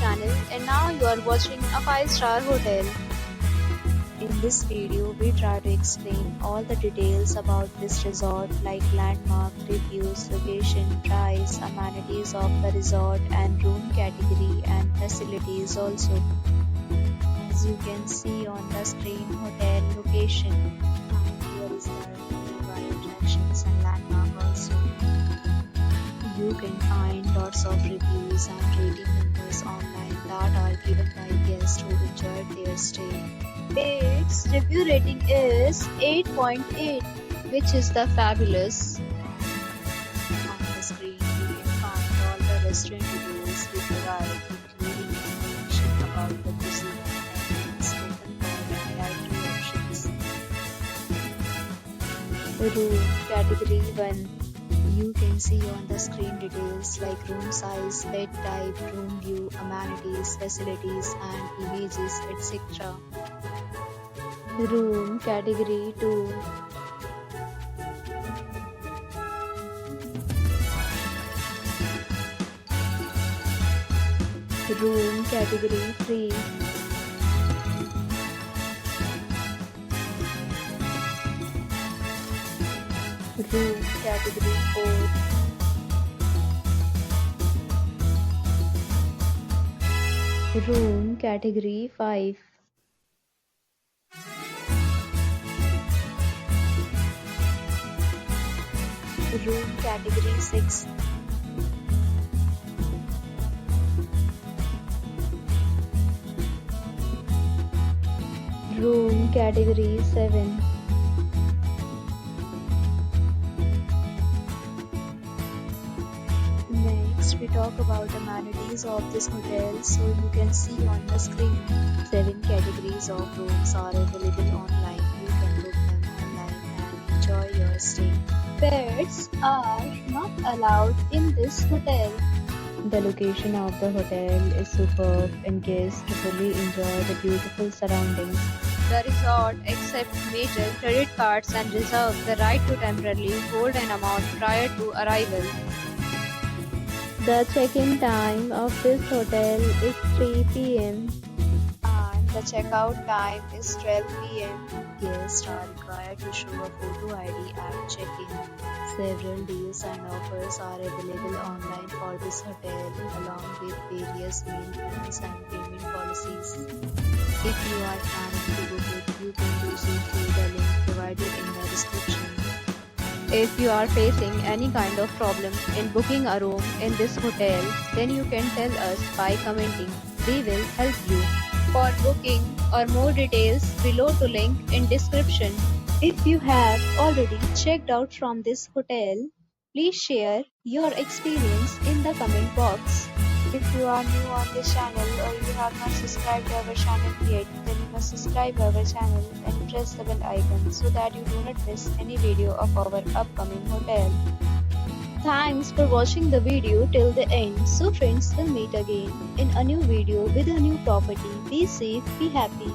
channel, and now you are watching a 5-star hotel. In this video, we try to explain all the details about this resort like landmark, reviews, location, price, amenities of the resort and room category and facilities also. As you can see on the screen, hotel location, and here is the nearby attractions and landmark also. You can find lots of reviews and rating numbers online that are given by guests who enjoyed their stay. Its review rating is 8.8, which is the fabulous. On the screen, you can find all the restaurant reviews we provide, including information about the cuisine and spoken word and dietary options. Room category 1. You can see on the screen details like room size, bed type, room view, amenities, facilities and images, etc. Room category 2. Room category 3. Room category 4. Room category 5. Room category 6. Room category 7. Next, we talk about amenities of this hotel. So you can see on the screen, 7 categories of rooms are available online. You can book them online and enjoy your stay. Pets are not allowed in this hotel. The location of the hotel is superb and guests fully enjoy the beautiful surroundings. The resort accepts major credit cards and reserves the right to temporarily hold an amount prior to arrival. The check-in time of this hotel is 3 p.m. and the checkout time is 12 p.m. Guests are required to show a photo ID at check-in. Several deals and offers are available online for this hotel along with various meal plans and payment policies. If you are planning to book it, you can do so through the link provided in the description. If you are facing any kind of problem in booking a room in this hotel, then you can tell us by commenting. We will help you. For booking or more details, below to link in description. If you have already checked out from this hotel, please share your experience in the comment box. If you are new on this channel or you have not subscribed to our channel yet, then you must subscribe our channel and press the bell icon so that you do not miss any video of our upcoming hotel. Thanks for watching the video till the end. So friends, will meet again in a new video with a new property. Be safe, be happy.